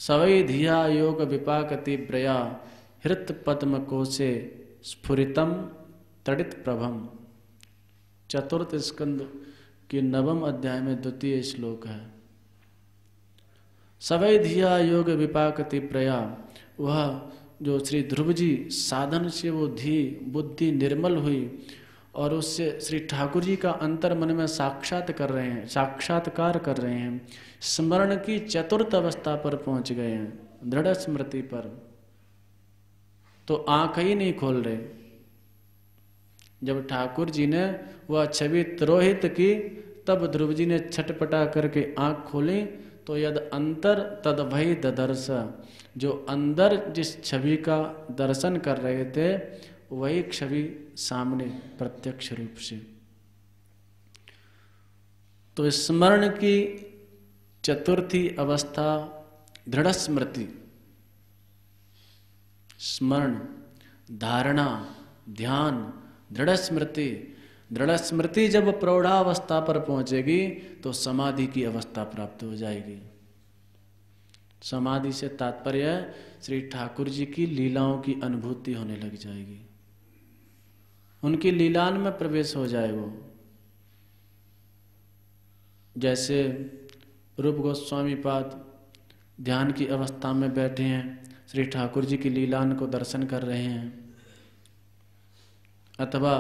सवै धिया योग विपाकति प्रया हृत पद्म कोशे स्फुरितम तड़ित प्रभम। 4th स्कंद के 9वें अध्याय में 2य श्लोक है। सवै धिया योग विपाकति प्रया, वह जो श्री ध्रुव जी साधन से वो धी बुद्धि निर्मल हुई और उससे श्री ठाकुर जी का अंतर मन में साक्षात्कार कर रहे हैं, स्मरण की 4th अवस्था पर पहुंच गए हैं, दृढ़ स्मृति पर, तो आंख ही नहीं खोल रहे। जब ठाकुर जी ने वह छवि तिरोहित की तब ध्रुव जी ने छटपटा करके आंख खोली तो यद अंतर तद भई ददर्श, जो अंदर जिस छवि का दर्शन कर रहे थे वही छवि सामने प्रत्यक्ष रूप से। तो स्मरण की 4थी अवस्था दृढ़ स्मृति, स्मरण, धारणा, ध्यान, दृढ़ स्मृति। दृढ़ स्मृति जब प्रौढ़ावस्था पर पहुंचेगी तो समाधि की अवस्था प्राप्त हो जाएगी। समाधि से तात्पर्य है श्री ठाकुर जी की लीलाओं की अनुभूति होने लग जाएगी, उनकी लीलान में प्रवेश हो जाएगा। जैसे रूप गोस्वामी पाद ध्यान की अवस्था में बैठे हैं, श्री ठाकुर जी की लीलान को दर्शन कर रहे हैं, अथवा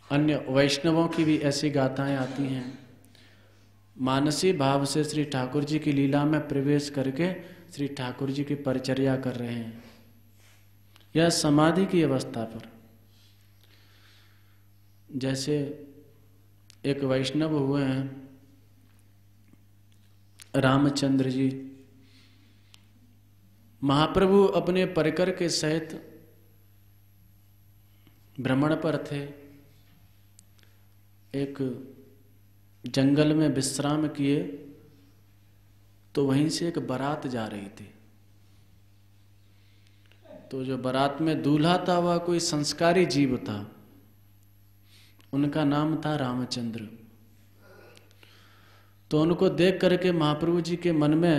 अन्य वैष्णवों की भी ऐसी गाथाएं आती हैं, मानसी भाव से श्री ठाकुर जी की लीला में प्रवेश करके श्री ठाकुर जी की परिचर्या कर रहे हैं। यह समाधि की अवस्था पर। जैसे एक वैष्णव हुए हैं रामचंद्र जी, महाप्रभु अपने परिकर के सहित भ्रमण पर थे। एक जंगल में विश्राम किए तो वहीं से एक बारात जा रही थी। तो जो बारात में दूल्हा था वह कोई संस्कारी जीव था, उनका नाम था रामचंद्र। तो उनको देख करके महाप्रभु जी के मन में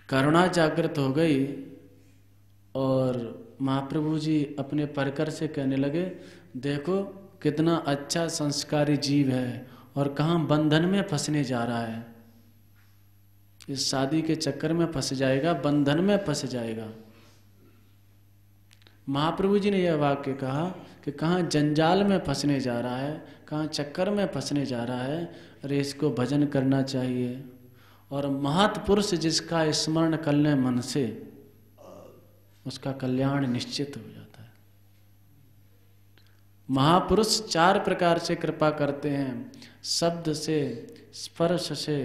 करुणा जागृत हो गई और महाप्रभु जी अपने परिकर से कहने लगे, देखो कितना अच्छा संस्कारी जीव है और कहाँ बंधन में फंसने जा रहा है, इस शादी के चक्कर में फंस जाएगा, बंधन में फंस जाएगा। महाप्रभु जी ने यह वाक्य कहा कि कहाँ जंजाल में फंसने जा रहा है, कहाँ चक्कर में फंसने जा रहा है, अरे इसको भजन करना चाहिए। और महत्पुरुष जिसका स्मरण कर ले मन से, उसका कल्याण निश्चित हो जाता है। महापुरुष 4 प्रकार से कृपा करते हैं, शब्द से, स्पर्श से,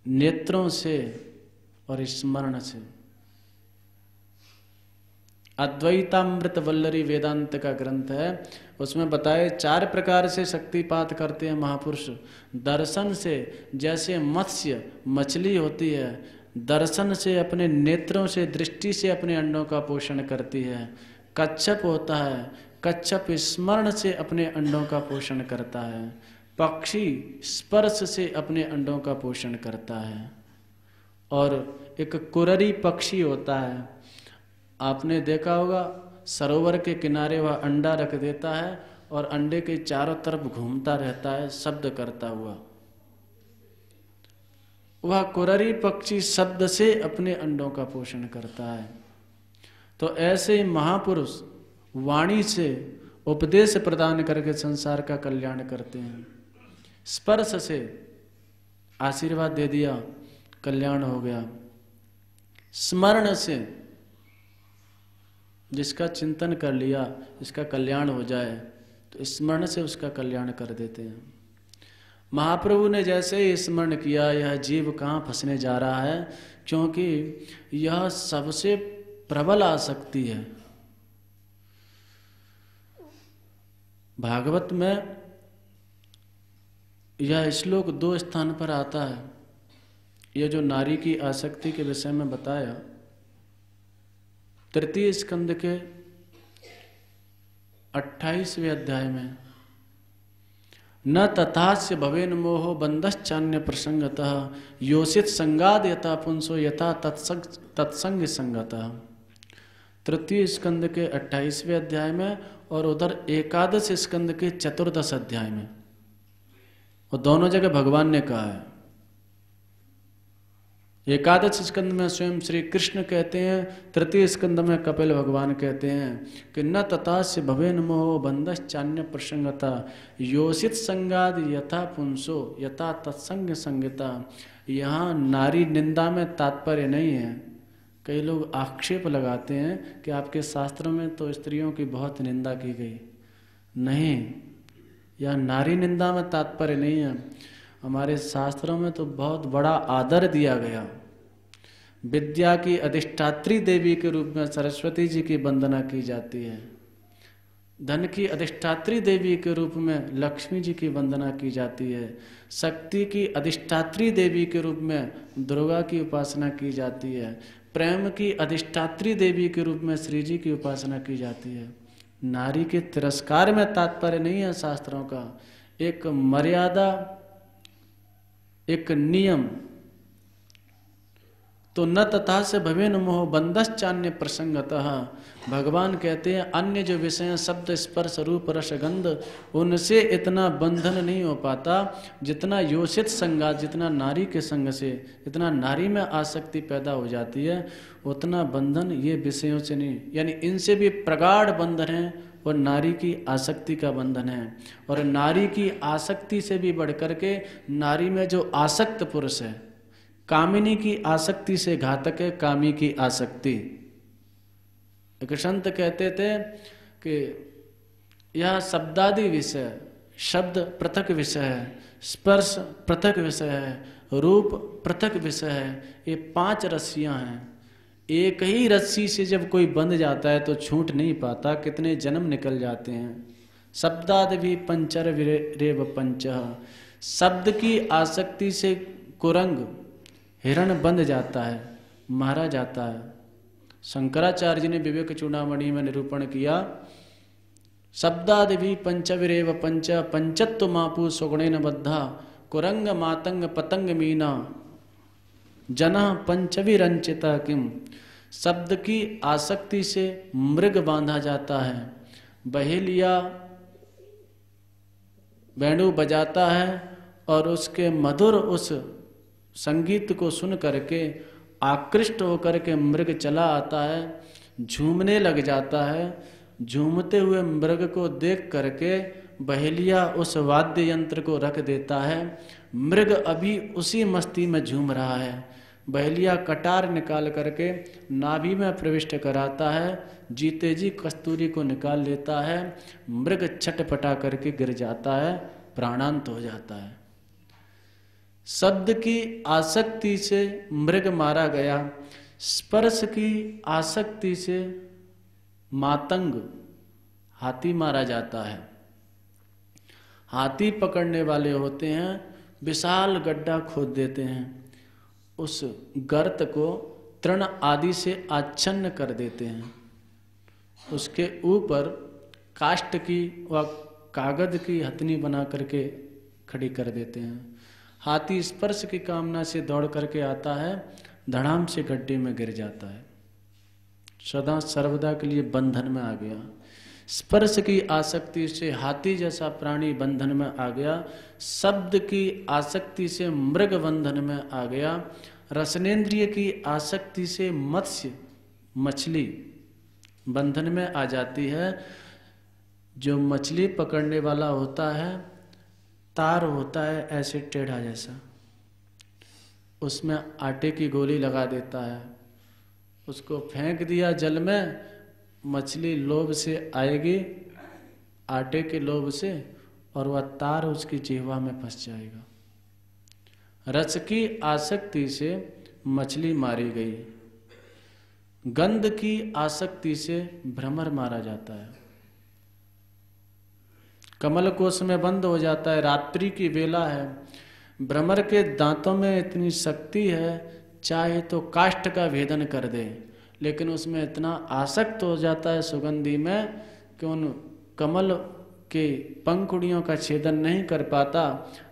नेत्रों से और स्मरण से। अद्वैतामृत वल्लरी वेदांत का ग्रंथ है, उसमें बताए 4 प्रकार से शक्तिपात करते हैं महापुरुष। दर्शन से, जैसे मत्स्य मछली होती है, दर्शन से अपने नेत्रों से, दृष्टि से अपने अंडों का पोषण करती है। कच्छप होता है, कच्छप स्मरण से अपने अंडों का पोषण करता है। पक्षी स्पर्श से अपने अंडों का पोषण करता है। और एक कुररी पक्षी होता है, आपने देखा होगा सरोवर के किनारे वह अंडा रख देता है और अंडे के चारों तरफ घूमता रहता है शब्द करता हुआ। वह कुररी पक्षी शब्द से अपने अंडों का पोषण करता है। तो ऐसे ही महापुरुष वाणी से उपदेश प्रदान करके संसार का कल्याण करते हैं। स्पर्श से आशीर्वाद दे दिया, कल्याण हो गया। स्मरण से, जिसका चिंतन कर लिया इसका कल्याण हो जाए, तो स्मरण से उसका कल्याण कर देते हैं। महाप्रभु ने जैसे ही स्मरण किया, यह जीव कहाँ फंसने जा रहा है, क्योंकि यह सबसे प्रबल आसक्ति है। भागवत में यह श्लोक 2 स्थान पर आता है। यह जो नारी की आसक्ति के विषय में बताया, 3 स्कंद के 28वें अध्याय में, न तथास्य भवेन मोहो बंधश्चान्य प्रसंगतः योषित संगाद यथा पुंसो यथा तत्संग संगतः। 3 स्कंद के 28वें अध्याय में और उधर 11 स्कंद के 14 अध्याय में, और दोनों जगह भगवान ने कहा है। 11 स्कंद में स्वयं श्री कृष्ण कहते हैं, 3 स्कंद में कपिल भगवान कहते हैं कि न तथास्य भवेन मोहो बंधश्चान्य प्रसंगता योषित संगाद यथा पुंसो यथा तत्संग संगता। यहाँ नारी निंदा में तात्पर्य नहीं है। कई लोग आक्षेप लगाते हैं कि आपके शास्त्रों में तो स्त्रियों की बहुत निंदा की गई। नहीं, यह नारी निंदा में तात्पर्य नहीं है। हमारे शास्त्रों में तो बहुत बड़ा आदर दिया गया। विद्या की अधिष्ठात्री देवी के रूप में सरस्वती जी की वंदना की जाती है। धन की अधिष्ठात्री देवी के रूप में लक्ष्मी जी की वंदना की जाती है। शक्ति की अधिष्ठात्री देवी के रूप में दुर्गा की उपासना की जाती है। प्रेम की अधिष्ठात्री देवी के रूप में श्री जी की उपासना की जाती है। नारी के तिरस्कार में तात्पर्य नहीं है शास्त्रों का। एक मर्यादा, एक नियम। तो न तथा से भवेन मोह बंधश्चान्य प्रसंगतः, भगवान कहते हैं अन्य जो विषय शब्द स्पर्श रूप रस गंध, उनसे इतना बंधन नहीं हो पाता जितना योषित संगात, जितना नारी के संग से, इतना नारी में आसक्ति पैदा हो जाती है, उतना बंधन ये विषयों से नहीं। यानी इनसे भी प्रगाढ़ बंधन है और नारी की आसक्ति का बंधन है। और नारी की आसक्ति से भी बढ़कर के नारी में जो आसक्त पुरुष है, कामिनी की आसक्ति से घातक है कामी की आसक्ति। एक संत कहते थे कि यह शब्दादि विषय, शब्द पृथक विषय है, स्पर्श पृथक विषय है, रूप पृथक विषय है। ये 5 रस्सियां हैं। एक ही रस्सी से जब कोई बंध जाता है तो छूट नहीं पाता, कितने जन्म निकल जाते हैं। शब्दादि भी पंचर रेव पंचः। शब्द की आसक्ति से कुरंग हिरण बंध जाता है, मारा जाता है। शंकराचार्य जी ने विवेक चूड़ामणि में निरूपण किया, शब्दादि भी पंचविरेव पंच पंचत्व मापु सुगुणेन बद्धा कुरंग मातंग पतंग मीना जना पंचविरंचिता किम। शब्द की आसक्ति से मृग बांधा जाता है, बहेलिया वेणु बजाता है और उसके मधुर उस संगीत को सुन करके आकृष्ट होकर के मृग चला आता है, झूमने लग जाता है। झूमते हुए मृग को देख करके बहेलिया उस वाद्य यंत्र को रख देता है। मृग अभी उसी मस्ती में झूम रहा है। बहेलिया कटार निकाल करके नाभि में प्रविष्ट कराता है, जीते जी कस्तूरी को निकाल लेता है। मृग छटपटा करके गिर जाता है, प्राणांत हो जाता है। शब्द की आसक्ति से मृग मारा गया, स्पर्श की आसक्ति से मातंग हाथी मारा जाता है। हाथी पकड़ने वाले होते हैं, विशाल गड्ढा खोद देते हैं, उस गर्त को तृण आदि से आच्छन्न कर देते हैं। उसके ऊपर काष्ठ की व कागज की हथनी बना करके खड़ी कर देते हैं। हाथी स्पर्श की कामना से दौड़ करके आता है, धड़ाम से गड्ढे में गिर जाता है, सदा सर्वदा के लिए बंधन में आ गया। स्पर्श की आसक्ति से हाथी जैसा प्राणी बंधन में आ गया, शब्द की आसक्ति से मृग बंधन में आ गया, रसनेन्द्रिय की आसक्ति से मत्स्य मछली बंधन में आ जाती है। जो मछली पकड़ने वाला होता है, तार होता है ऐसे टेढ़ा जैसा, उसमें आटे की गोली लगा देता है, उसको फेंक दिया जल में, मछली लोभ से आएगी आटे के लोभ से और वह तार उसकी जिह्वा में फंस जाएगा। रस की आसक्ति से मछली मारी गई, गंध की आसक्ति से भ्रमर मारा जाता है, कमल कोश में बंद हो जाता है। रात्रि की बेला है, भ्रमर के दांतों में इतनी शक्ति है, चाहे तो काष्ठ का भेदन कर दे, लेकिन उसमें इतना आसक्त हो जाता है सुगंधी में कि उन कमल के पंखुड़ियों का छेदन नहीं कर पाता।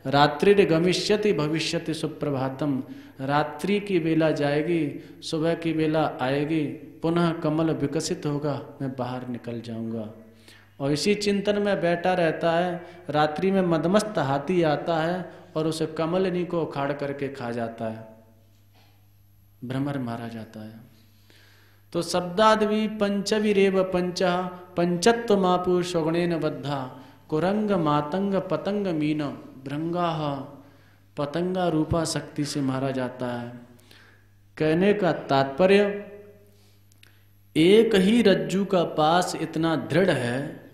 रात्रि गमिष्यति भविष्यति सुप्रभातम, रात्रि की बेला जाएगी, सुबह की बेला आएगी, पुनः कमल विकसित होगा, मैं बाहर निकल जाऊंगा। और इसी चिंतन में बैठा रहता है। रात्रि में मदमस्त हाथी आता है और उसे कमलनी को उखाड़ करके खा जाता है, भ्रमर मारा जाता है। तो शब्दादि पंचविरेव पंचः पंचत्व मापु सगुणेन बद्धा कुरंग मातंग पतंग मीन भृंगा पतंगा रूपा शक्ति से मारा जाता है। कहने का तात्पर्य, एक ही रज्जू का पास इतना दृढ़ है,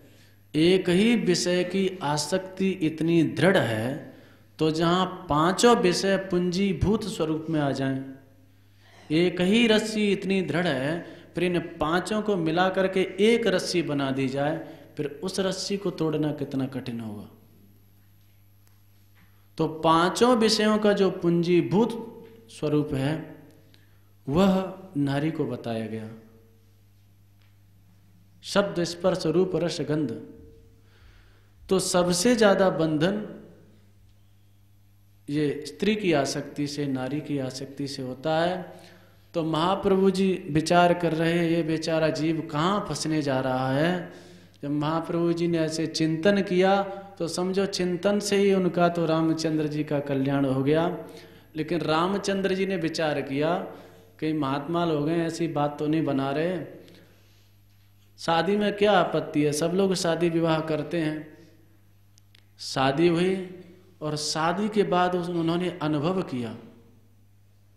एक ही विषय की आसक्ति इतनी दृढ़ है, तो जहाँ पांचों विषय पूंजीभूत स्वरूप में आ जाएं, एक ही रस्सी इतनी दृढ़ है, फिर इन पांचों को मिला करके एक रस्सी बना दी जाए, फिर उस रस्सी को तोड़ना कितना कठिन होगा। तो पांचों विषयों का जो पूंजीभूत स्वरूप है वह नारी को बताया गया। शब्द स्पर्श रूप रस गंध। तो सबसे ज्यादा बंधन ये स्त्री की आसक्ति से, नारी की आसक्ति से होता है। तो महाप्रभु जी विचार कर रहे हैं, ये बेचारा जीव कहाँ फंसने जा रहा है। जब महाप्रभु जी ने ऐसे चिंतन किया तो समझो चिंतन से ही उनका तो रामचंद्र जी का कल्याण हो गया। लेकिन रामचंद्र जी ने विचार किया, कई महात्मा लोग हैं ऐसी बात तो नहीं बना रहे, शादी में क्या आपत्ति है, सब लोग शादी विवाह करते हैं। शादी हुई और शादी के बाद उन्होंने अनुभव किया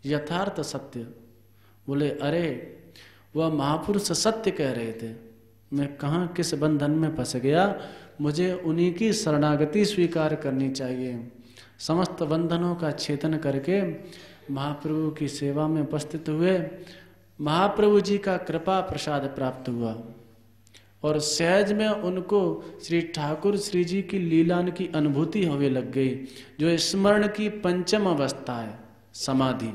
यथार्थ सत्य। बोले अरे वह महापुरुष सत्य कह रहे थे, मैं कहाँ किस बंधन में फंस गया, मुझे उन्हीं की शरणागति स्वीकार करनी चाहिए। समस्त बंधनों का छेदन करके महाप्रभु की सेवा में उपस्थित हुए। महाप्रभु जी का कृपा प्रसाद प्राप्त हुआ और सहज में उनको श्री ठाकुर श्री जी की लीलान की अनुभूति होने लग गई, जो स्मरण की पंचम अवस्था है, समाधि।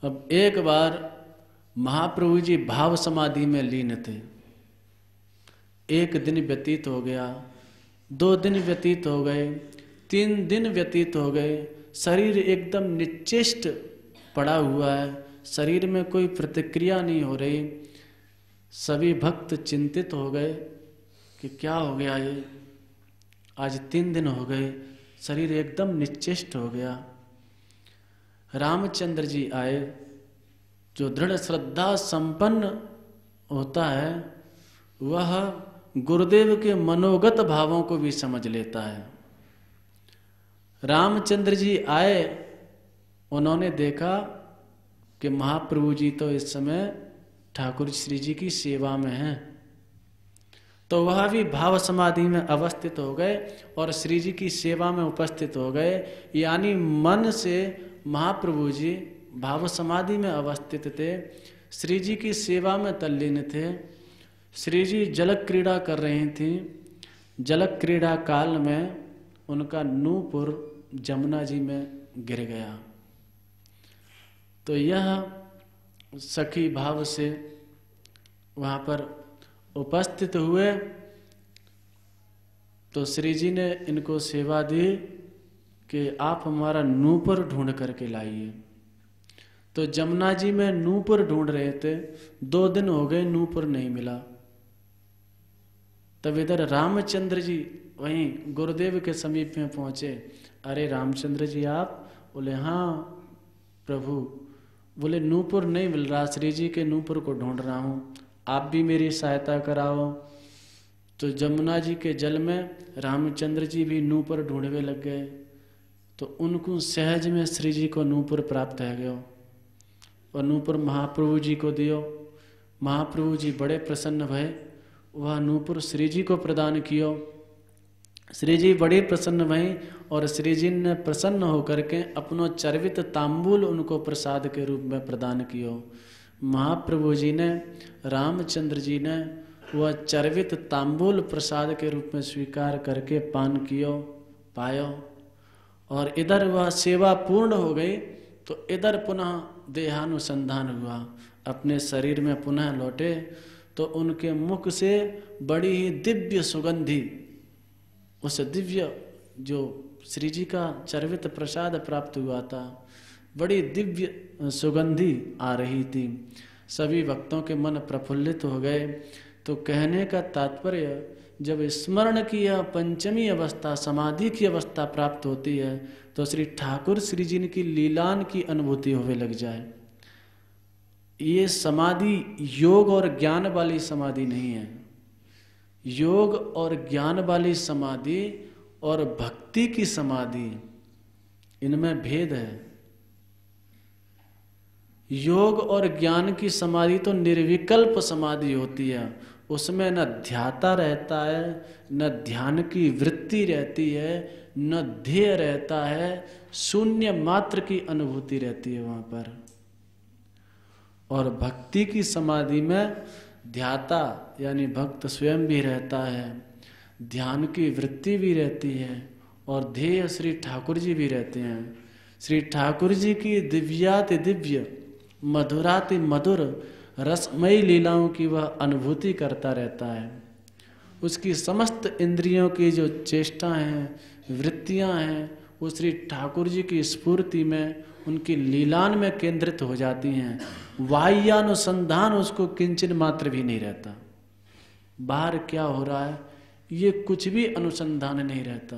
अब एक बार महाप्रभु जी भाव समाधि में लीन थे। एक दिन व्यतीत हो गया, 2 दिन व्यतीत हो गए, 3 दिन व्यतीत हो गए, शरीर एकदम निश्चेष्ट पड़ा हुआ है, शरीर में कोई प्रतिक्रिया नहीं हो रही। सभी भक्त चिंतित हो गए कि क्या हो गया ये, आज 3 दिन हो गए, शरीर एकदम निश्चेष्ट हो गया। रामचंद्र जी आए। जो दृढ़ श्रद्धा संपन्न होता है वह गुरुदेव के मनोगत भावों को भी समझ लेता है। रामचंद्र जी आए, उन्होंने देखा कि महाप्रभु जी तो इस समय ठाकुर श्री जी की सेवा में हैं, तो वह भी भाव समाधि में अवस्थित हो गए और श्री जी की सेवा में उपस्थित हो गए। यानी मन से महाप्रभु जी भाव समाधि में अवस्थित थे, श्री जी की सेवा में तल्लीन थे। श्री जी जल क्रीड़ा कर रही थी। जल क्रीड़ा काल में उनका नूपुर जमुना जी में गिर गया। तो यह सखी भाव से वहाँ पर उपस्थित हुए, तो श्री जी ने इनको सेवा दी कि आप हमारा नूपुर ढूंढ करके लाइए। तो जमुना जी में नूपुर ढूंढ रहे थे, 2 दिन हो गए, नूपुर नहीं मिला। तब इधर रामचंद्र जी वहीं गुरुदेव के समीप में पहुंचे। अरे रामचंद्र जी आप? बोले हाँ प्रभु। बोले नूपुर नहीं मिल रहा, श्री जी के नूपुर को ढूंढ रहा हूँ, आप भी मेरी सहायता कराओ। तो जमुना जी के जल में रामचंद्र जी भी नूपुर ढूंढने लग गए। तो उनको सहज में श्री जी को नूपुर प्राप्त है गयो और नूपुर महाप्रभु जी को दियो। महाप्रभु जी बड़े प्रसन्न भये, वह नूपुर श्री जी को प्रदान कियो। श्री जी बड़े प्रसन्न भये और श्री जी ने प्रसन्न होकर के अपनो चर्वित तांबूल उनको प्रसाद के रूप में प्रदान कियो। महाप्रभु जी ने, रामचंद्र जी ने वह चर्वित तांबूल प्रसाद के रूप में स्वीकार करके पान कियो, पायो। और इधर वह सेवा पूर्ण हो गई तो इधर पुनः देहानुसंधान हुआ, अपने शरीर में पुनः लौटे। तो उनके मुख से बड़ी ही दिव्य सुगंधी, उस दिव्य जो श्री जी का चर्वित प्रसाद प्राप्त हुआ था, बड़ी दिव्य सुगंधी आ रही थी। सभी भक्तों के मन प्रफुल्लित हो गए। तो कहने का तात्पर्य, जब स्मरण की यह पंचमी अवस्था, समाधि की अवस्था प्राप्त होती है तो श्री ठाकुर श्री जी की लीलान की अनुभूति होने लग जाए। ये समाधि योग और ज्ञान वाली समाधि नहीं है। योग और ज्ञान वाली समाधि और भक्ति की समाधि, इनमें भेद है। योग और ज्ञान की समाधि तो निर्विकल्प समाधि होती है, उसमें न ध्याता रहता है, न ध्यान की वृत्ति रहती है, न ध्येय रहता है, शून्य मात्र की अनुभूति रहती है वहां पर। और भक्ति की समाधि में ध्याता यानी भक्त स्वयं भी रहता है, ध्यान की वृत्ति भी रहती है और ध्येय श्री ठाकुर जी भी रहते हैं। श्री ठाकुर जी की दिव्याति दिव्य, मधुराति मधुर, रसमयी लीलाओं की वह अनुभूति करता रहता है। उसकी समस्त इंद्रियों की जो चेष्टा हैं, वृत्तियां हैं, वो श्री ठाकुर जी की स्फूर्ति में, उनकी लीलान में केंद्रित हो जाती हैं। बाह्यानुसंधान उसको किंचन मात्र भी नहीं रहता। बाहर क्या हो रहा है ये कुछ भी अनुसंधान नहीं रहता।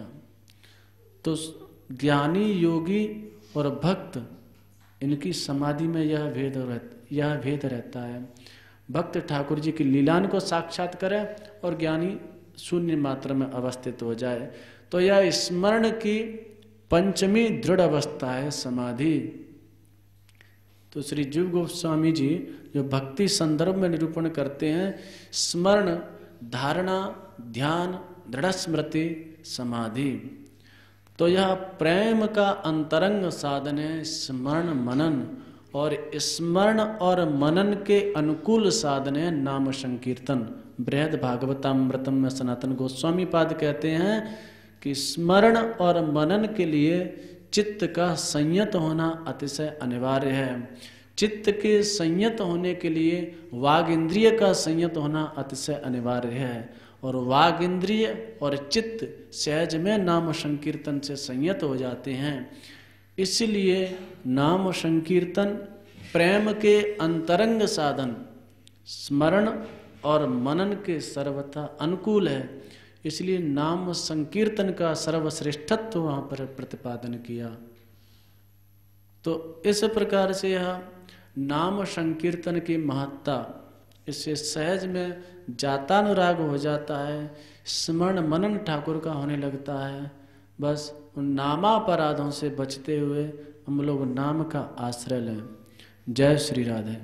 तो ज्ञानी, योगी और भक्त, इनकी समाधि में यह भेद रहता है। भक्त ठाकुर जी की लीलान को साक्षात करे और ज्ञानी शून्य मात्र में अवस्थित हो जाए। तो यह स्मरण की पंचमी दृढ़ अवस्था है समाधि। तो श्री जीव गोस्वामी जी जो भक्ति संदर्भ में निरूपण करते हैं, स्मरण, धारणा, ध्यान, दृढ़ स्मृति, समाधि। तो यह प्रेम का अंतरंग साधन है, स्मरण मनन, और स्मरण और मनन के अनुकूल साधन है नाम संकीर्तन। बृहद भागवतामृतम में सनातन गोस्वामी पाद कहते हैं कि स्मरण और मनन के लिए चित्त का संयत होना अतिशय अनिवार्य है। चित्त के संयत होने के लिए वाग इंद्रिय का संयत होना अतिशय अनिवार्य है, और वाग इंद्रिय और चित्त सहज में नाम संकीर्तन से संयत हो जाते हैं। इसलिए नाम संकीर्तन प्रेम के अंतरंग साधन, स्मरण और मनन के सर्वथा अनुकूल है। इसलिए नाम संकीर्तन का सर्वश्रेष्ठत्व वहाँ पर प्रतिपादन किया। तो इस प्रकार से यह नाम संकीर्तन की महत्ता, इससे सहज में जातानुराग हो जाता है, स्मरण मनन ठाकुर का होने लगता है। बस उन नामापराधों से बचते हुए हम लोग नाम का आश्रय लें। जय श्री राधे।